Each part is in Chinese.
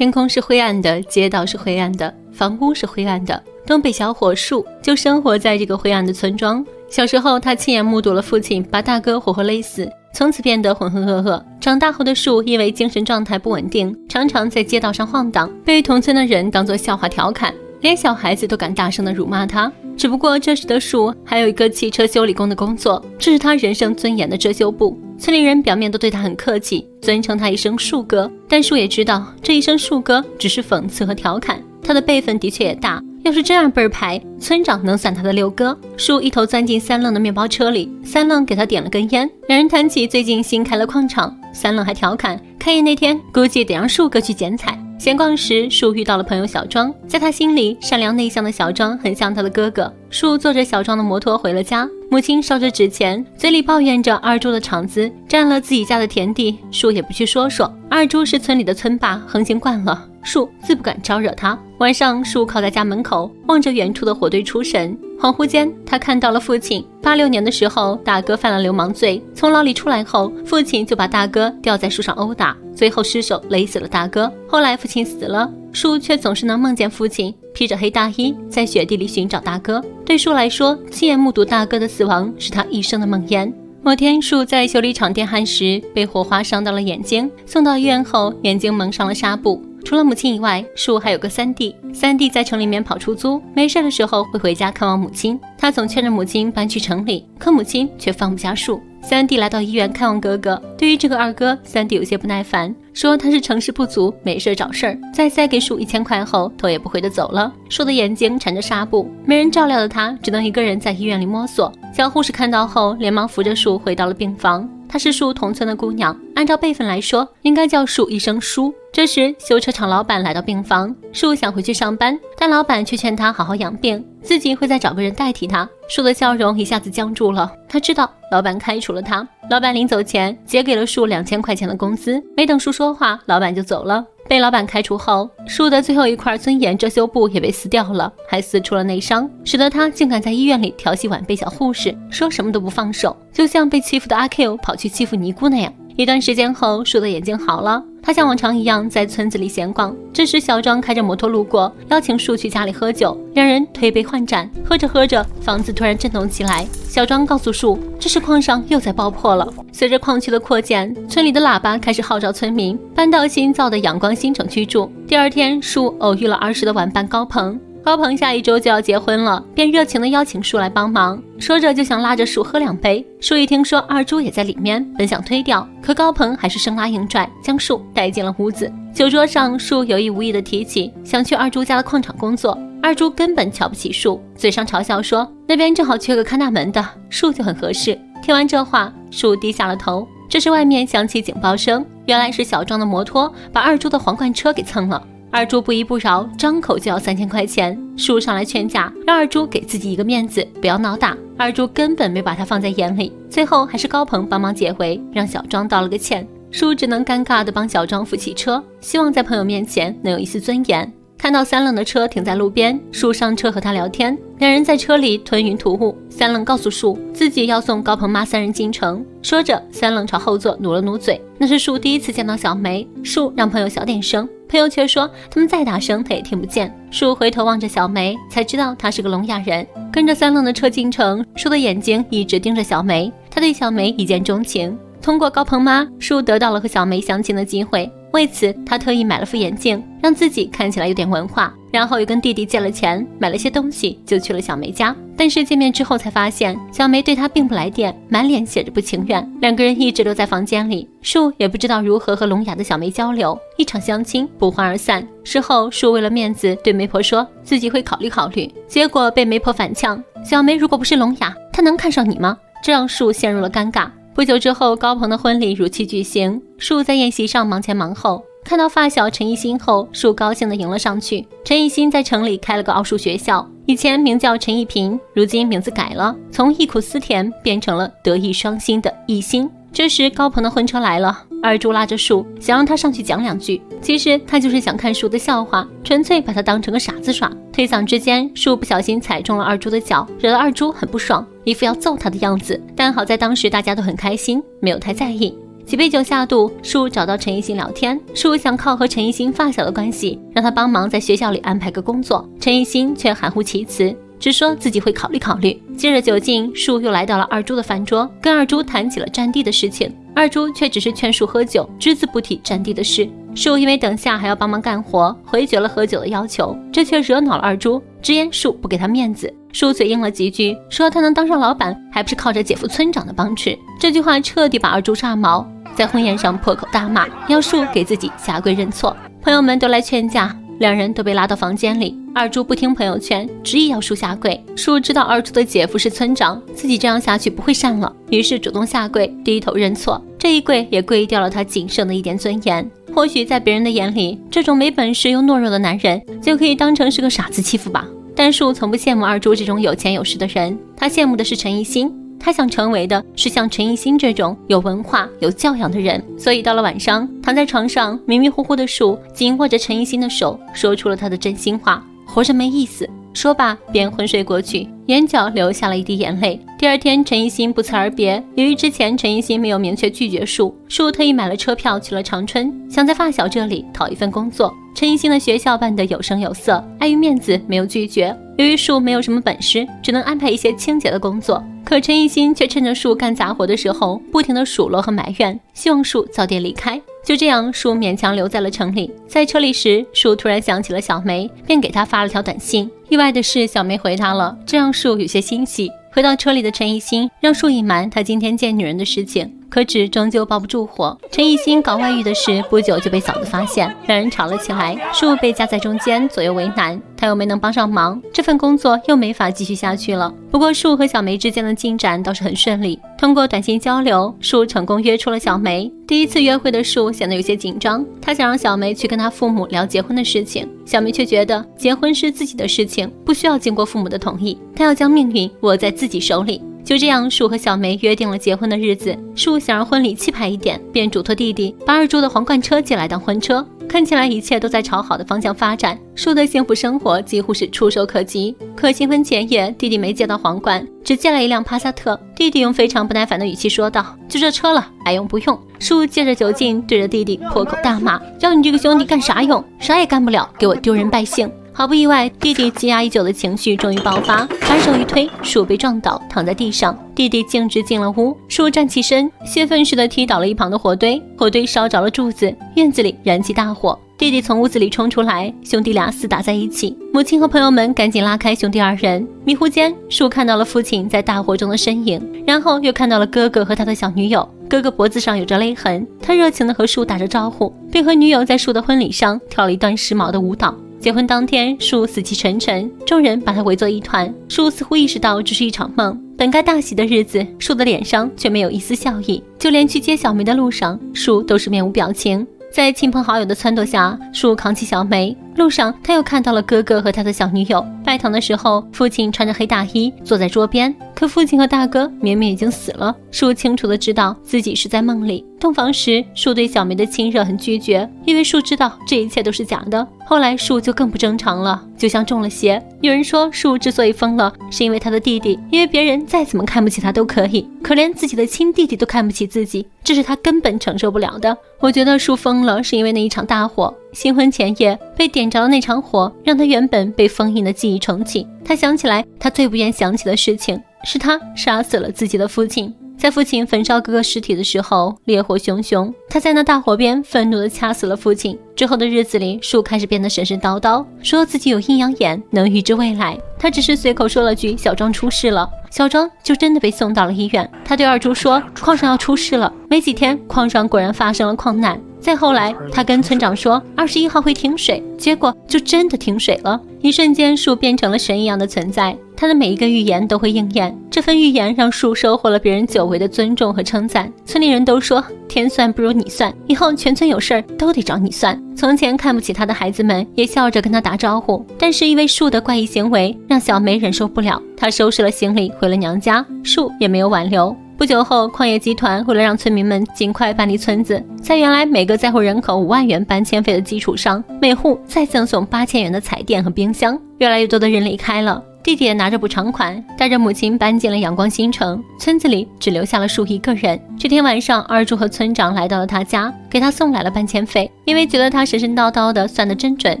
天空是灰暗的，街道是灰暗的，房屋是灰暗的。东北小伙树就生活在这个灰暗的村庄。小时候，他亲眼目睹了父亲把大哥活活勒死，从此变得浑浑噩噩。长大后的树因为精神状态不稳定，常常在街道上晃荡，被同村的人当作笑话调侃，连小孩子都敢大声地辱骂他。只不过这时的树还有一个汽车修理工的工作，这是他人生尊严的遮羞布。村里人表面都对他很客气，尊称他一声树哥，但树也知道这一声树哥只是讽刺和调侃，他的辈分的确也大，要是这样辈儿排，村长能算他的六哥。树一头钻进三愣的面包车里，三愣给他点了根烟，两人谈起最近新开了矿场，三愣还调侃开业那天估计得让树哥去剪彩。闲逛时，树遇到了朋友小庄，在他心里善良内向的小庄很像他的哥哥。树坐着小庄的摩托回了家，母亲烧着纸钱，嘴里抱怨着二猪的厂子占了自己家的田地，树也不去说说。二猪是村里的村霸，横行惯了，树自不敢招惹他。晚上，树靠在家门口，望着远处的火堆出神。恍惚间，他看到了父亲。86年的时候，大哥犯了流氓罪，从牢里出来后，父亲就把大哥吊在树上殴打，最后失手勒死了大哥。后来父亲死了，树却总是能梦见父亲披着黑大衣在雪地里寻找大哥。对树来说，亲眼目睹大哥的死亡是他一生的梦魇。某天，树在修理厂电焊时被火花伤到了眼睛，送到医院后，眼睛蒙上了纱布。除了母亲以外，树还有个三弟。三弟在城里面跑出租，没事的时候会回家看望母亲。他总劝着母亲搬去城里，可母亲却放不下树。三弟来到医院看望哥哥，对于这个二哥，三弟有些不耐烦，说他是成事不足，没事找事儿。在塞给树1000块后，头也不回的走了。树的眼睛缠着纱布，没人照料的他只能一个人在医院里摸索。小护士看到后，连忙扶着树回到了病房。她是树同村的姑娘，按照辈分来说，应该叫树一声叔。这时，修车厂老板来到病房，树想回去上班，但老板却劝他好好养病，自己会再找个人代替他。树的笑容一下子僵住了，他知道老板开除了他。老板临走前结给了树2000块钱的工资，没等树说话，老板就走了。被老板开除后，树的最后一块尊严遮羞布也被撕掉了，还撕出了内伤，使得他竟敢在医院里调戏晚辈小护士，说什么都不放手，就像被欺负的阿 Q 跑去欺负尼姑那样。一段时间后，树的眼睛好了，他像往常一样在村子里闲逛。这时小庄开着摩托路过，邀请树去家里喝酒，两人推杯换盏，喝着喝着，房子突然震动起来。小庄告诉树，这是矿上又在爆破了。随着矿区的扩建，村里的喇叭开始号召村民搬到新造的阳光新城居住。第二天，树偶遇了儿时的玩伴高鹏。高鹏下一周就要结婚了，便热情地邀请树来帮忙，说着就想拉着树喝2杯。树一听说二猪也在里面，本想推掉，可高鹏还是生拉硬拽，将树带进了屋子。酒桌上，树有意无意地提起想去二猪家的矿场工作，二猪根本瞧不起树，嘴上嘲笑说那边正好缺个看大门的，树就很合适。听完这话，树低下了头。这时外面响起警报声，原来是小庄的摩托把二猪的皇冠车给蹭了。二猪不依不饶，张口就要3000块钱。树上来劝架，让二猪给自己一个面子，不要闹大。二猪根本没把他放在眼里，最后还是高鹏帮忙解围，让小庄道了个歉。树只能尴尬地帮小庄扶起车，希望在朋友面前能有一丝尊严。看到三愣的车停在路边，树上车和他聊天，两人在车里吞云吐雾。三愣告诉树自己要送高鹏妈3人进城，说着三愣朝后座努了努嘴，那是树第一次见到小梅。树让朋友小点声，朋友却说他们再大声他也听不见。树回头望着小梅，才知道她是个聋哑人。跟着三愣的车进城，树的眼睛一直盯着小梅，他对小梅一见钟情。通过高鹏妈，树得到了和小梅相亲的机会，为此他特意买了副眼镜，让自己看起来有点文化，然后又跟弟弟借了钱买了些东西，就去了小梅家。但是见面之后才发现小梅对他并不来电，满脸写着不情愿。两个人一直留在房间里，树也不知道如何和聋哑的小梅交流，一场相亲不欢而散。事后树为了面子对媒婆说自己会考虑考虑，结果被媒婆反呛，小梅如果不是聋哑，她能看上你吗？这让树陷入了尴尬。不久之后，高鹏的婚礼如期举行，树在宴席上忙前忙后。看到发小陈艺兴后，树高兴地迎了上去。陈艺兴在城里开了个奥数学校，以前名叫陈艺平，如今名字改了，从忆苦思甜变成了德艺双馨的艺兴。这时高鹏的婚车来了，二猪拉着树想让他上去讲2句，其实他就是想看树的笑话，纯粹把他当成个傻子耍。推搡之间，树不小心踩中了二猪的脚，惹得二猪很不爽，一副要揍他的样子，但好在当时大家都很开心，没有太在意。几杯酒下肚，树找到陈一新聊天。树想靠和陈一新发小的关系，让他帮忙在学校里安排个工作。陈一新却含糊其辞，只说自己会考虑考虑。接着酒劲，树又来到了二猪的饭桌，跟二猪谈起了占地的事情。二猪却只是劝树喝酒，只字不提占地的事。树因为等下还要帮忙干活，回绝了喝酒的要求，这却惹恼了二猪，直言树不给他面子。树嘴硬了几句，说他能当上老板，还不是靠着姐夫村长的帮持。这句话彻底把二猪炸毛，在婚宴上破口大骂，要树给自己下跪认错。朋友们都来劝架，两人都被拉到房间里。二猪不听朋友劝，执意要树下跪。树知道二猪的姐夫是村长，自己这样下去不会善了，于是主动下跪，低头认错。这一跪也跪掉了他仅剩的一点尊严。或许在别人的眼里，这种没本事又懦弱的男人就可以当成是个傻子欺负吧。但树从不羡慕二猪这种有钱有势的人，他羡慕的是陈一新。他想成为的是像陈一新这种有文化有教养的人。所以到了晚上，躺在床上迷迷糊糊的树紧握着陈一新的手，说出了他的真心话：活着没意思。说罢便昏睡过去，眼角流下了一滴眼泪。第二天陈一新不辞而别，由于之前陈一新没有明确拒绝树特意买了车票去了长春，想在发小这里讨一份工作。陈一新的学校办得有声有色，碍于面子没有拒绝。由于树没有什么本事，只能安排一些清洁的工作，可陈一新却趁着树干杂活的时候不停地数落和埋怨，希望树早点离开。就这样，树勉强留在了城里。在车里时，树突然想起了小梅，便给她发了条短信。意外的是，小梅回他了，这让树有些欣喜。回到车里的陈一新让树隐瞒他今天见女人的事情，可纸终究包不住火。陈一新搞外遇的事不久就被嫂子发现，两人吵了起来。树被夹在中间，左右为难，他又没能帮上忙，这份工作又没法继续下去了。不过树和小梅之间的进展倒是很顺利，通过短信交流，树成功约出了小梅。第一次约会的树显得有些紧张，他想让小梅去跟他父母聊结婚的事情，小梅却觉得结婚是自己的事情，不需要经过父母的同意，她要将命运握在自己手里。就这样，树和小梅约定了结婚的日子。树想让婚礼气派一点，便嘱托弟弟把二猪的皇冠车借来当婚车。看起来一切都在朝好的方向发展，树的幸福生活几乎是触手可及。可新婚前夜，弟弟没借到皇冠，只借了一辆帕萨特。弟弟用非常不耐烦的语气说道：“就这车了，爱用不用。”树借着酒劲对着弟弟破口大骂：“要你这个兄弟干啥用？啥也干不了，给我丢人败兴！”毫不意外，弟弟积压已久的情绪终于爆发，反手一推，树被撞倒，躺在地上。弟弟径直进了屋，树站起身，泄愤似的踢倒了一旁的火堆，火堆烧着了柱子，院子里燃起大火。弟弟从屋子里冲出来，兄弟俩厮打在一起。母亲和朋友们赶紧拉开兄弟二人。迷糊间，树看到了父亲在大火中的身影，然后又看到了哥哥和他的小女友。哥哥脖子上有着勒痕，他热情地和树打着招呼，并和女友在树的婚礼上跳了一段时髦的舞蹈。结婚当天，树死气沉沉，众人把他围作一团。树似乎意识到这是一场梦，本该大喜的日子，树的脸上却没有一丝笑意，就连去接小梅的路上，树都是面无表情。在亲朋好友的撺掇下，树扛起小梅。路上，他又看到了哥哥和他的小女友。拜堂的时候，父亲穿着黑大衣坐在桌边，可父亲和大哥明明已经死了。树清楚地知道自己是在梦里。洞房时，树对小梅的亲热很拒绝，因为树知道这一切都是假的。后来树就更不正常了，就像中了邪。有人说树之所以疯了，是因为他的弟弟，因为别人再怎么看不起他都可以，可连自己的亲弟弟都看不起自己，这是他根本承受不了的。我觉得树疯了是因为那一场大火，新婚前夜被点着的那场火，让他原本被封印的记忆重启。他想起来，他最不愿想起的事情是他杀死了自己的父亲。在父亲焚烧哥哥尸体的时候，烈火熊熊，他在那大火边愤怒地掐死了父亲。之后的日子里，树开始变得神神叨叨，说自己有阴阳眼，能预知未来。他只是随口说了句小庄出事了，小庄就真的被送到了医院。他对二猪说矿上要出事了，没几天矿上果然发生了矿难。再后来，他跟村长说21号会停水，结果就真的停水了。一瞬间，树变成了神一样的存在，他的每一个预言都会应验。这份预言让树收获了别人久违的尊重和称赞。村里人都说天算不如你算，以后全村有事儿都得找你算。从前看不起他的孩子们也笑着跟他打招呼，但是因为树的怪异行为让小梅忍受不了，她收拾了行李回了娘家，树也没有挽留。不久后，矿业集团为了让村民们尽快搬离村子，在原来每个在户人口5万元搬迁费的基础上，每户再赠送8000元的彩电和冰箱。越来越多的人离开了，弟弟也拿着补偿款，带着母亲搬进了阳光新城。村子里只留下了树一个人。这天晚上，二柱和村长来到了他家，给他送来了搬迁费。因为觉得他神神叨叨的算得真准，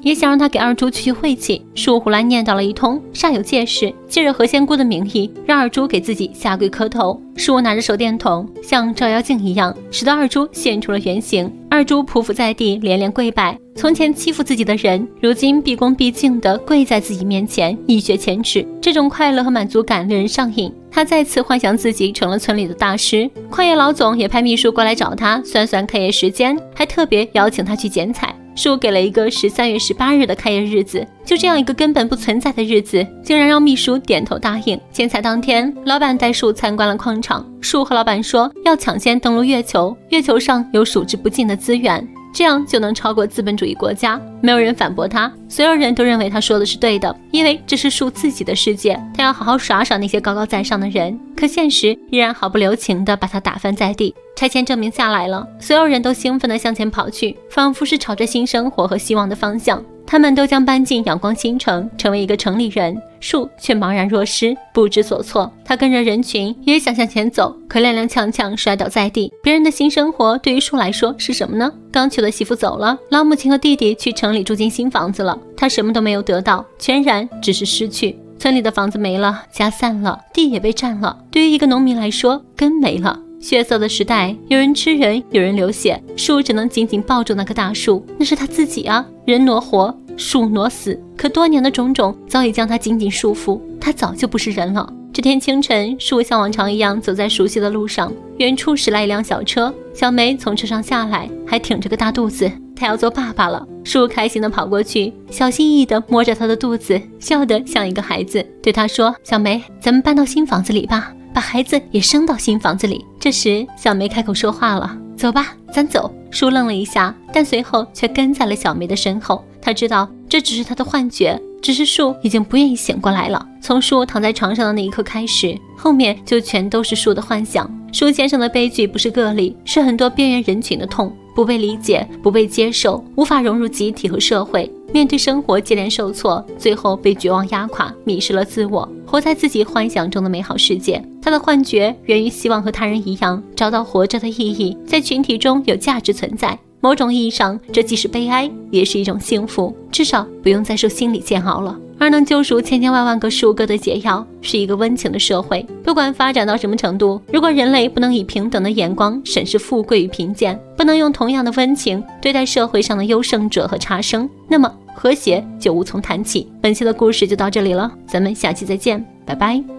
也想让他给二柱去晦气，树胡乱念叨了一通，煞有介事，借着何仙姑的名义让二柱给自己下跪磕头。树拿着手电筒像照妖镜一样，使得二柱现出了原形。二柱匍匐在地，连连跪拜。从前欺负自己的人，如今毕恭毕敬地跪在自己面前，一雪前耻。这种快乐和满足感令人上瘾。他再次幻想自己成了村里的大师。矿业老总也派秘书过来找他算算开业时间，还特别邀请他去剪彩。树给了一个13月18日的开业日子，就这样一个根本不存在的日子，竟然让秘书点头答应。剪彩当天，老板带树参观了矿场。树和老板说要抢先登陆月球，月球上有数之不尽的资源，这样就能超过资本主义国家。没有人反驳他，所有人都认为他说的是对的，因为这是树自己的世界，他要好好耍耍那些高高在上的人。可现实依然毫不留情地把他打翻在地。拆迁证明下来了，所有人都兴奋地向前跑去，仿佛是朝着新生活和希望的方向。他们都将搬进阳光新城，成为一个城里人。树却茫然若失，不知所措。他跟着人群也想向前走，可踉踉跄跄摔倒在地。别人的新生活对于树来说是什么呢？刚娶的媳妇走了，老母亲和弟弟去城里住进新房子了，他什么都没有得到，全然只是失去。村里的房子没了，家散了，地也被占了。对于一个农民来说，根没了。血色的时代，有人吃人，有人流血，树只能紧紧抱住那棵大树，那是他自己啊！人挪活，树挪死，可多年的种种早已将他紧紧束缚，他早就不是人了。这天清晨，树像往常一样走在熟悉的路上，远处驶来一辆小车，小梅从车上下来，还挺着个大肚子，她要做爸爸了。树开心地跑过去，小心翼翼地摸着她的肚子，笑得像一个孩子，对她说：小梅，咱们搬到新房子里吧，把孩子也生到新房子里。这时小梅开口说话了：走吧，咱走。树愣了一下，但随后却跟在了小梅的身后。他知道这只是他的幻觉，只是树已经不愿意醒过来了。从树躺在床上的那一刻开始，后面就全都是树的幻想。树先生的悲剧不是个例，是很多边缘人群的痛，不被理解，不被接受，无法融入集体和社会，面对生活接连受挫，最后被绝望压垮，迷失了自我，活在自己幻想中的美好世界。他的幻觉源于希望和他人一样找到活着的意义，在群体中有价值存在。某种意义上，这既是悲哀，也是一种幸福，至少不用再受心理煎熬了。而能救赎千千万万个树哥的解药，是一个温情的社会。不管发展到什么程度，如果人类不能以平等的眼光审视富贵与贫贱，不能用同样的温情对待社会上的优胜者和差生，那么和谐就无从谈起。本期的故事就到这里了，咱们下期再见，拜拜。